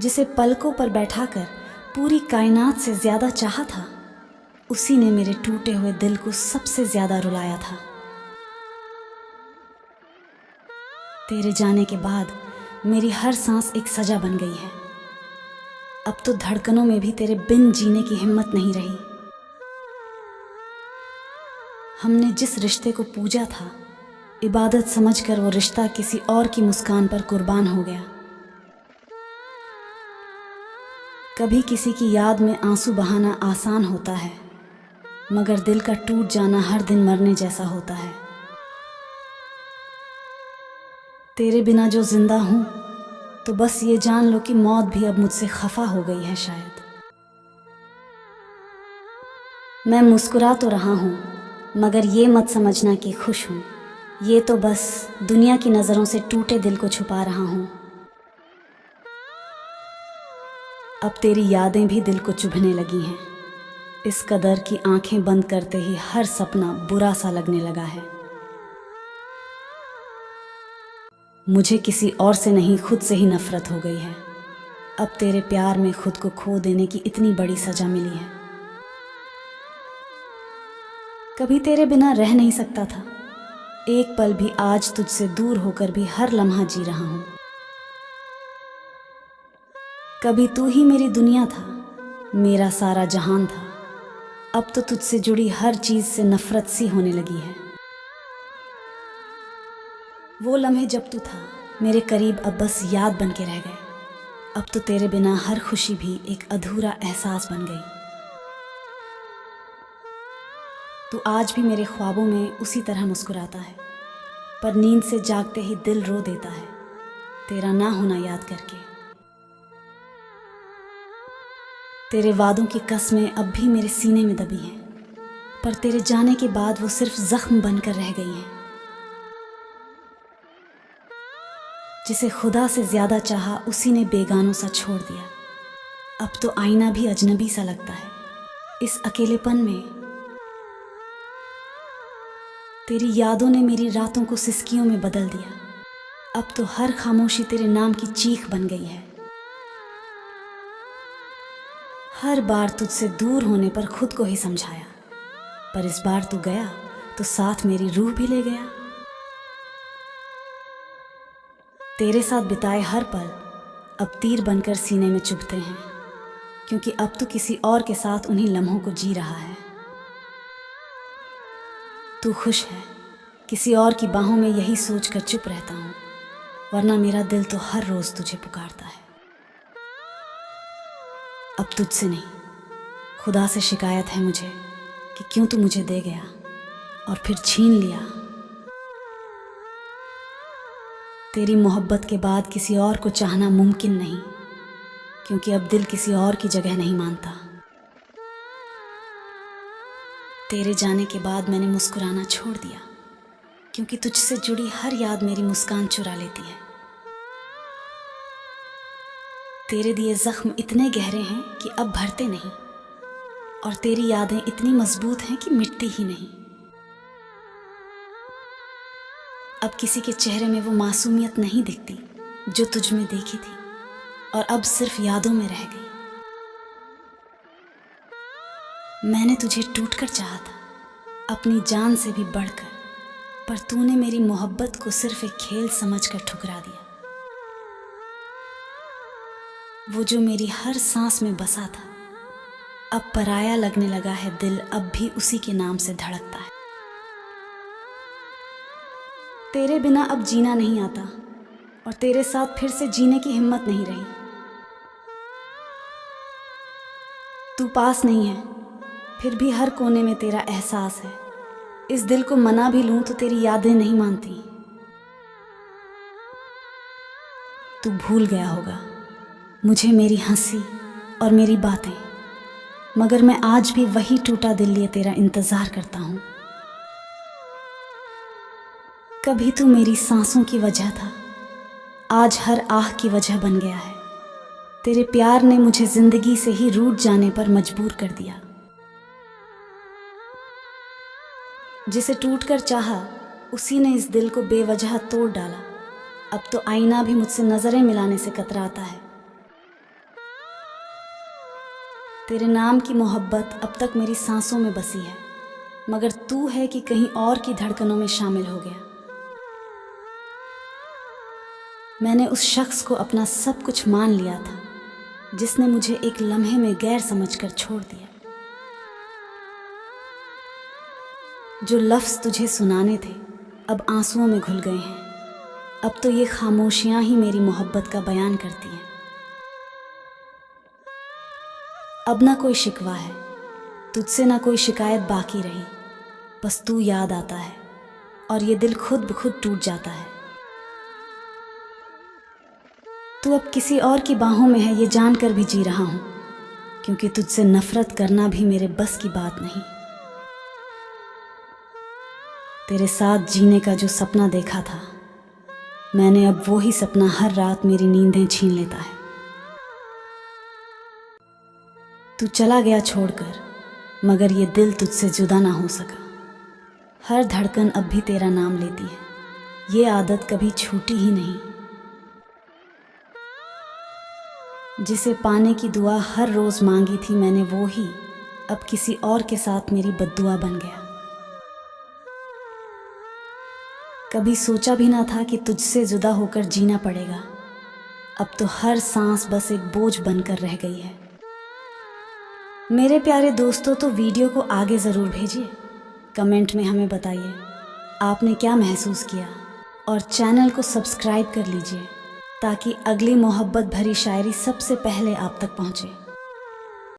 जिसे पलकों पर बैठाकर पूरी कायनात से ज़्यादा चाहा था, उसी ने मेरे टूटे हुए दिल को सबसे ज़्यादा रुलाया था। तेरे जाने के बाद मेरी हर सांस एक सजा बन गई है। अब तो धड़कनों में भी तेरे बिन जीने की हिम्मत नहीं रही। हमने जिस रिश्ते को पूजा था, इबादत समझकर वो रिश्ता किसी और की मुस्कान पर कुर्बान हो गया। कभी किसी की याद में आंसू बहाना आसान होता है, मगर दिल का टूट जाना हर दिन मरने जैसा होता है। तेरे बिना जो जिंदा हूँ, तो बस ये जान लो कि मौत भी अब मुझसे खफा हो गई है शायद। मैं मुस्कुरा तो रहा हूँ, मगर ये मत समझना कि खुश हूँ। ये तो बस दुनिया की नज़रों से टूटे दिल को छुपा रहा हूँ। अब तेरी यादें भी दिल को चुभने लगी हैं, इस कदर कि आंखें बंद करते ही हर सपना बुरा सा लगने लगा है। मुझे किसी और से नहीं, खुद से ही नफरत हो गई है। अब तेरे प्यार में खुद को खो देने की इतनी बड़ी सजा मिली है। कभी तेरे बिना रह नहीं सकता था, एक पल भी। आज तुझसे दूर होकर भी हर लम्हा जी रहा हूँ। कभी तू ही मेरी दुनिया था, मेरा सारा जहान था। अब तो तुझसे जुड़ी हर चीज़ से नफरत सी होने लगी है। वो लम्हे जब तू था मेरे करीब, अब बस याद बन के रह गए। अब तो तेरे बिना हर खुशी भी एक अधूरा एहसास बन गई। तू आज भी मेरे ख्वाबों में उसी तरह मुस्कुराता है, पर नींद से जागते ही दिल रो देता है तेरा ना होना याद करके। तेरे वादों की कसमें अब भी मेरे सीने में दबी हैं, पर तेरे जाने के बाद वो सिर्फ जख्म बनकर रह गई हैं। जिसे खुदा से ज़्यादा चाहा, उसी ने बेगानों सा छोड़ दिया। अब तो आईना भी अजनबी सा लगता है इस अकेलेपन में। तेरी यादों ने मेरी रातों को सिसकियों में बदल दिया। अब तो हर खामोशी तेरे नाम की चीख बन गई है। हर बार तुझसे दूर होने पर खुद को ही समझाया, पर इस बार तू गया तो साथ मेरी रूह भी ले गया। तेरे साथ बिताए हर पल अब तीर बनकर सीने में चुभते हैं, क्योंकि अब तू किसी और के साथ उन्हीं लम्हों को जी रहा है। तू खुश है, किसी और की बाहों में, यही सोचकर चुप रहता हूँ, वरना मेरा दिल तो हर रोज़ तुझे पुकारता है। अब तुझसे नहीं, खुदा से शिकायत है मुझे कि क्यों तू मुझे दे गया और फिर छीन लिया। तेरी मोहब्बत के बाद किसी और को चाहना मुमकिन नहीं, क्योंकि अब दिल किसी और की जगह नहीं मानता। तेरे जाने के बाद मैंने मुस्कुराना छोड़ दिया, क्योंकि तुझसे जुड़ी हर याद मेरी मुस्कान चुरा लेती है। तेरे दिए जख्म इतने गहरे हैं कि अब भरते नहीं, और तेरी यादें इतनी मजबूत हैं कि मिटती ही नहीं। अब किसी के चेहरे में वो मासूमियत नहीं दिखती जो तुझ में देखी थी, और अब सिर्फ यादों में रह गई। मैंने तुझे टूटकर चाहा था, अपनी जान से भी बढ़कर, पर तूने मेरी मोहब्बत को सिर्फ एक खेल समझकर ठुकरा दिया। वो जो मेरी हर सांस में बसा था, अब पराया लगने लगा है दिल, अब भी उसी के नाम से धड़कता है। तेरे बिना अब जीना नहीं आता, और तेरे साथ फिर से जीने की हिम्मत नहीं रही। तू पास नहीं है, फिर भी हर कोने में तेरा एहसास है। इस दिल को मना भी लूं तो तेरी यादें नहीं मानती। तू भूल गया होगा मुझे, मेरी हंसी और मेरी बातें, मगर मैं आज भी वही टूटा दिल लिए तेरा इंतज़ार करता हूँ। कभी तू मेरी सांसों की वजह था, आज हर आह की वजह बन गया है। तेरे प्यार ने मुझे जिंदगी से ही रूठ जाने पर मजबूर कर दिया। जिसे टूटकर चाहा, उसी ने इस दिल को बेवजह तोड़ डाला। अब तो आईना भी मुझसे नजरें मिलाने से कतराता है। तेरे नाम की मोहब्बत अब तक मेरी सांसों में बसी है, मगर तू है कि कहीं और की धड़कनों में शामिल हो गया। मैंने उस शख्स को अपना सब कुछ मान लिया था जिसने मुझे एक लम्हे में गैर समझकर छोड़ दिया। जो लफ्ज़ तुझे सुनाने थे अब आंसुओं में घुल गए हैं। अब तो ये खामोशियां ही मेरी मोहब्बत का बयान करती हैं। अब ना कोई शिकवा है, तुझसे ना कोई शिकायत बाकी रही। बस तू याद आता है और ये दिल खुद ब खुद टूट जाता है। तू अब किसी और की बाहों में है ये जानकर भी जी रहा हूँ, क्योंकि तुझसे नफरत करना भी मेरे बस की बात नहीं। तेरे साथ जीने का जो सपना देखा था मैंने, अब वो ही सपना हर रात मेरी नींदें छीन लेता है। तू चला गया छोड़कर, मगर ये दिल तुझसे जुदा ना हो सका। हर धड़कन अब भी तेरा नाम लेती है, ये आदत कभी छूटी ही नहीं। जिसे पाने की दुआ हर रोज़ मांगी थी मैंने, वो ही अब किसी और के साथ मेरी बद्दुआ बन गया। कभी सोचा भी ना था कि तुझसे जुदा होकर जीना पड़ेगा। अब तो हर सांस बस एक बोझ बनकर रह गई है। मेरे प्यारे दोस्तों, तो वीडियो को आगे ज़रूर भेजिए, कमेंट में हमें बताइए आपने क्या महसूस किया, और चैनल को सब्सक्राइब कर लीजिए ताकि अगली मोहब्बत भरी शायरी सबसे पहले आप तक पहुँचे।